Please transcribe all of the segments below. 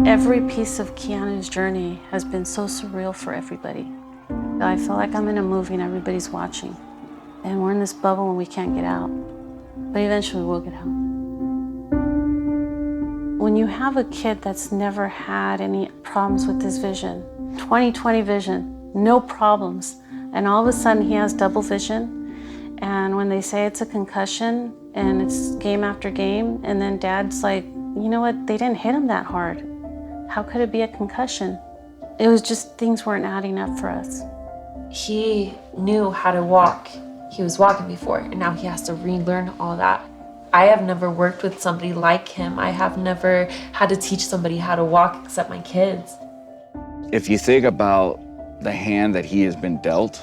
Every piece of Keannu's journey has been so surreal for everybody. I feel like I'm in a movie and everybody's watching. And we're in this bubble and we can't get out. But eventually we'll get out. When you have a kid that's never had any problems with his vision, 20/20 vision, no problems, and all of a sudden he has double vision, and when they say it's a concussion and it's game after game, and then dad's like, you know what, they didn't hit him that hard. How could it be a concussion? It was just things weren't adding up for us. He knew how to walk. He was walking before, and now he has to relearn all that. I have never worked with somebody like him. I have never had to teach somebody how to walk except my kids. If you think about the hand that he has been dealt,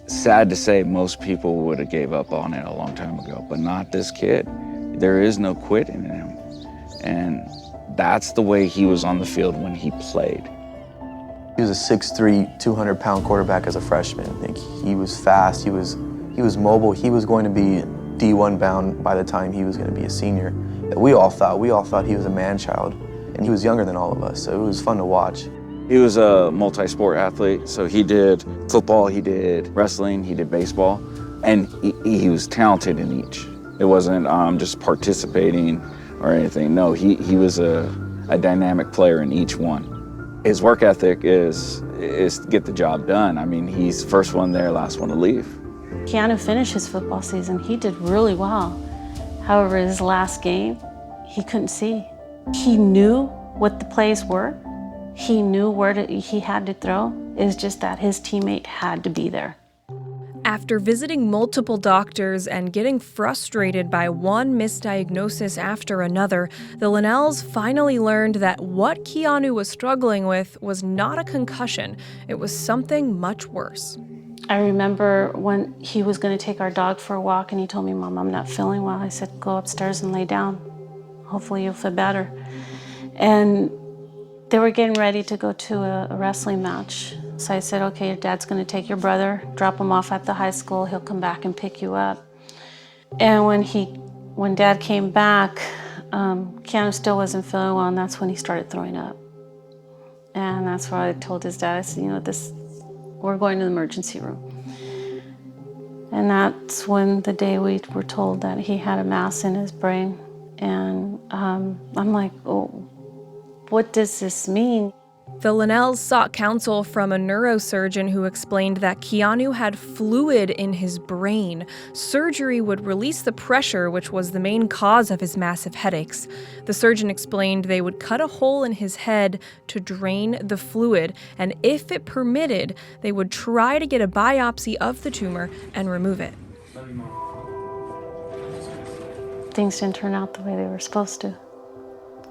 sad to say most people would have gave up on it a long time ago, but not this kid. There is no quitting in him. And that's the way he was on the field when he played. He was a 6'3", 200-pound quarterback as a freshman. I think he was fast, he was mobile. He was going to be D1 bound by the time he was going to be a senior. We all thought he was a man-child, and he was younger than all of us, so it was fun to watch. He was a multi-sport athlete, so he did football, he did wrestling, he did baseball, and he was talented in each. It wasn't just participating or anything. No, he was a dynamic player in each one. His work ethic is to get the job done. I mean, he's first one there, last one to leave. Keannu finished his football season. He did really well. However, his last game, he couldn't see. He knew what the plays were. He knew where he had to throw. It was just that his teammate had to be there. After visiting multiple doctors and getting frustrated by one misdiagnosis after another, the Linnells finally learned that what Keannu was struggling with was not a concussion. It was something much worse. I remember when he was going to take our dog for a walk and he told me, "Mom, I'm not feeling well." I said, "Go upstairs and lay down. Hopefully you'll feel better." And they were getting ready to go to a wrestling match. So I said, "Okay, your dad's going to take your brother, drop him off at the high school. He'll come back and pick you up." And when Dad came back, Keannu still wasn't feeling well, and that's when he started throwing up. And that's why I told his dad, I said, "You know, we're going to the emergency room." And that's when the day we were told that he had a mass in his brain. And I'm like, oh, what does this mean? The Linnells sought counsel from a neurosurgeon who explained that Keannu had fluid in his brain. Surgery would release the pressure, which was the main cause of his massive headaches. The surgeon explained they would cut a hole in his head to drain the fluid, and if it permitted, they would try to get a biopsy of the tumor and remove it. Things didn't turn out the way they were supposed to.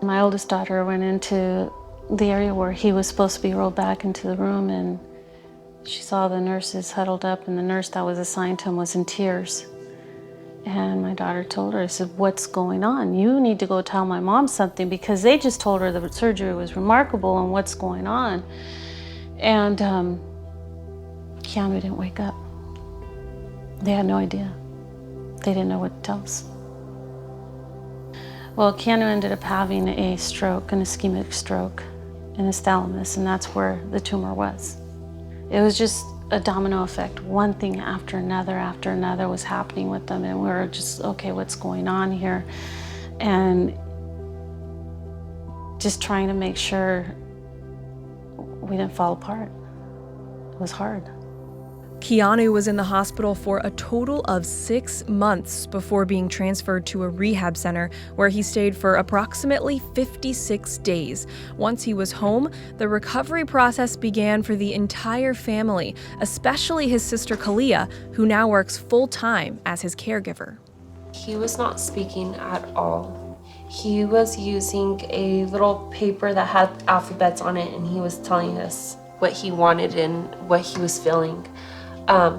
My oldest daughter went into the area where he was supposed to be rolled back into the room, and she saw the nurses huddled up, and the nurse that was assigned to him was in tears. And my daughter told her, I said, "What's going on? You need to go tell my mom something, because they just told her the surgery was remarkable and what's going on." And Keannu didn't wake up. They had no idea. They didn't know what to tell us. Well, Keannu ended up having a stroke, an ischemic stroke, in his thalamus, and that's where the tumor was. It was just a domino effect. One thing after another was happening with them, and we were just, okay, what's going on here? And just trying to make sure we didn't fall apart. It was hard. Keannu was in the hospital for a total of 6 months before being transferred to a rehab center, where he stayed for approximately 56 days. Once he was home, the recovery process began for the entire family, especially his sister Kalia, who now works full-time as his caregiver. He was not speaking at all. He was using a little paper that had alphabets on it, and he was telling us what he wanted and what he was feeling.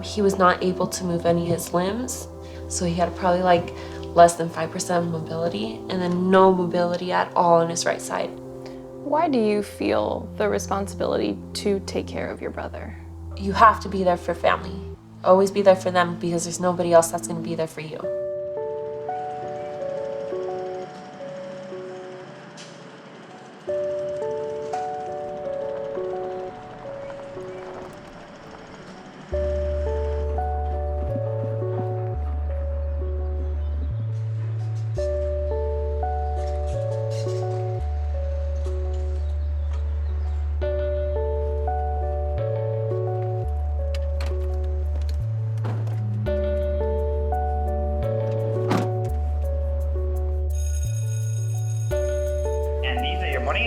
He was not able to move any of his limbs, so he had probably like less than 5% mobility, and then no mobility at all on his right side. Why do you feel the responsibility to take care of your brother? You have to be there for family. Always be there for them, because there's nobody else that's going to be there for you.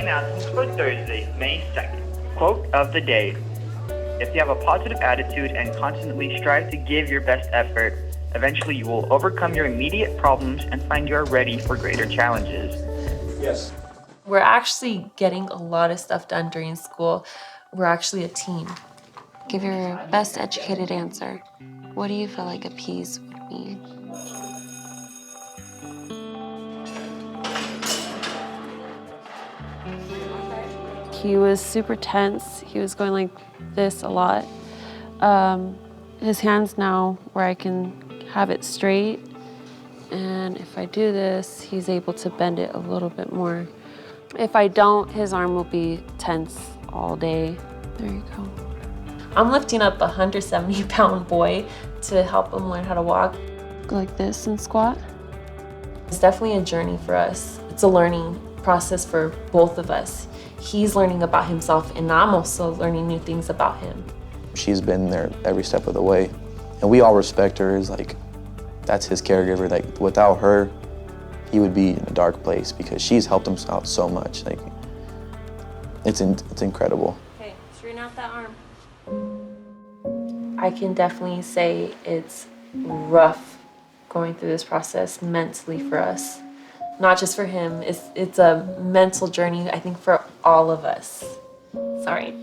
announcements for Thursday, May 2nd. Quote of the day. If you have a positive attitude and constantly strive to give your best effort, eventually you will overcome your immediate problems and find you are ready for greater challenges. Yes. We're actually getting a lot of stuff done during school. We're actually a team. Give your best educated answer. What do you feel like a piece would mean? He was super tense. He was going like this a lot. His hands now where I can have it straight. And if I do this, he's able to bend it a little bit more. If I don't, his arm will be tense all day. There you go. I'm lifting up a 170-pound boy to help him learn how to walk. Go like this and squat. It's definitely a journey for us. It's a learning process for both of us. He's learning about himself, and I'm also learning new things about him. She's been there every step of the way, and we all respect her as like, that's his caregiver. Like without her, he would be in a dark place because she's helped him out so much. Like it's incredible. Okay, straighten out that arm. I can definitely say it's rough going through this process mentally for us. Not just for him, it's a mental journey, I think, for all of us. Sorry.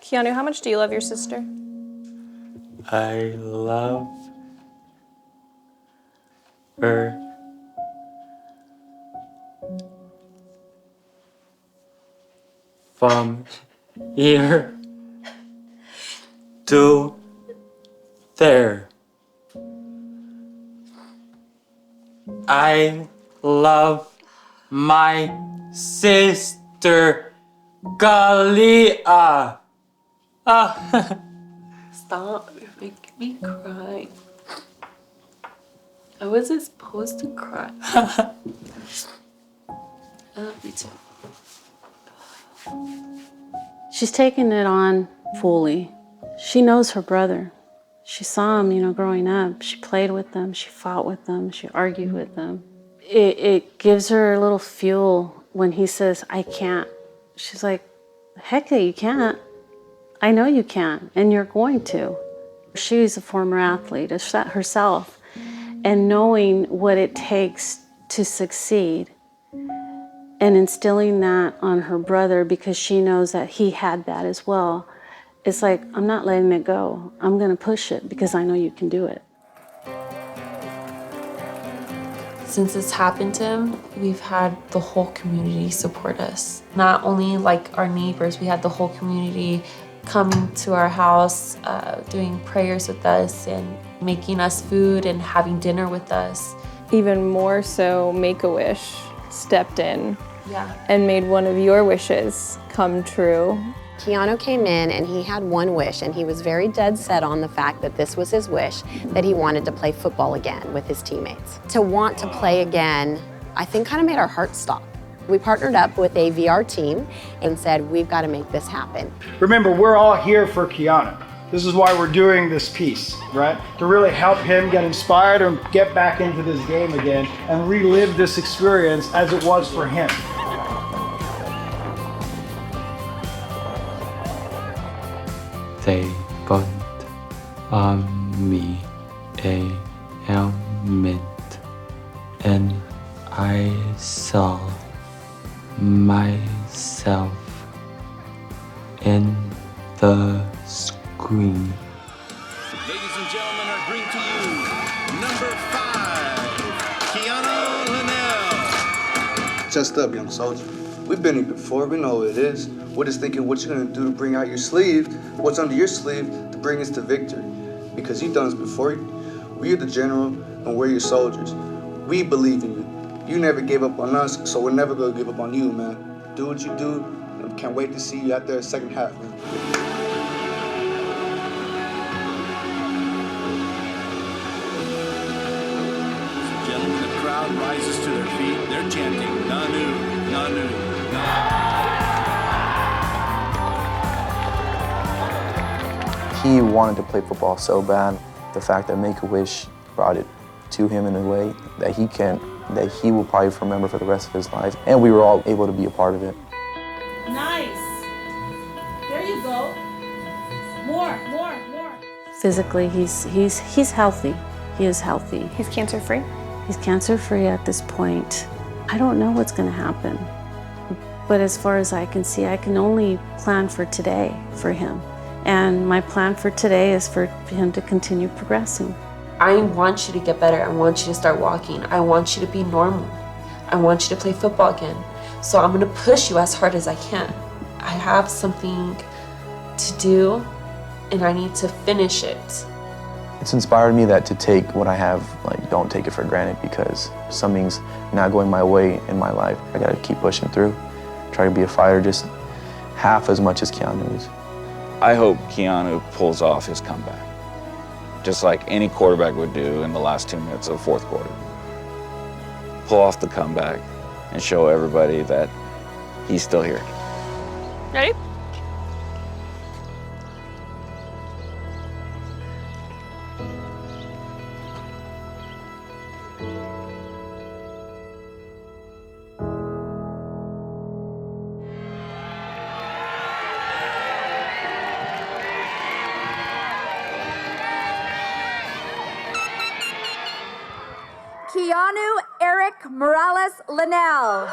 Keannu, how much do you love your sister? I love her from here to there. I love my sister Galia. Stop, you're making me cry. I wasn't supposed to cry. I love you too. She's taken it on fully. She knows her brother. She saw him, growing up. She played with them. She fought with them. She argued with them. It gives her a little fuel when he says, I can't. She's like, heck yeah, you can't. I know you can, and you're going to. She's a former athlete herself, and knowing what it takes to succeed and instilling that on her brother because she knows that he had that as well. It's like, I'm not letting it go. I'm gonna push it because I know you can do it. Since it's happened to him, we've had the whole community support us. Not only like our neighbors, we had the whole community coming to our house, doing prayers with us and making us food and having dinner with us. Even more so, Make-A-Wish stepped in Yeah. and made one of your wishes come true. Keannu came in and he had one wish, and he was very dead set on the fact that this was his wish, that he wanted to play football again with his teammates. To want to play again, I think kind of made our hearts stop. We partnered up with a VR team and said, we've got to make this happen. Remember, we're all here for Keannu. This is why we're doing this piece, right? To really help him get inspired and get back into this game again and relive this experience as it was for him. They put on me a helmet and I saw myself in the screen. Ladies and gentlemen, I bring to you number 5, Keannu Linnell. Chest up, young soldier. We've been here before, we know what it is. We're just thinking what you're gonna do to bring out your sleeve, what's under your sleeve to bring us to victory. Because you've done this before. We're the general and we're your soldiers. We believe in you. You never gave up on us, so we're never gonna give up on you, man. Do what you do, and can't wait to see you out there second half, man. Gentlemen, the crowd rises to their feet. They're chanting, Nanu, Nanu, Nanu. He wanted to play football so bad. The fact that Make-A-Wish brought it to him in a way that he will probably remember for the rest of his life. And we were all able to be a part of it. Nice. There you go. More. Physically, he's healthy. He is healthy. He's cancer-free? He's cancer-free at this point. I don't know what's going to happen. But as far as I can see, I can only plan for today for him. And my plan for today is for him to continue progressing. I want you to get better. I want you to start walking. I want you to be normal. I want you to play football again. So I'm gonna push you as hard as I can. I have something to do and I need to finish it. It's inspired me that to take what I have, don't take it for granted, because something's not going my way in my life. I gotta keep pushing through, try to be a fighter just half as much as Keannu is. I hope Keannu pulls off his comeback, just like any quarterback would do in the last 2 minutes of the fourth quarter. Pull off the comeback and show everybody that he's still here. Ready? Keannu Eric Morales Linnell.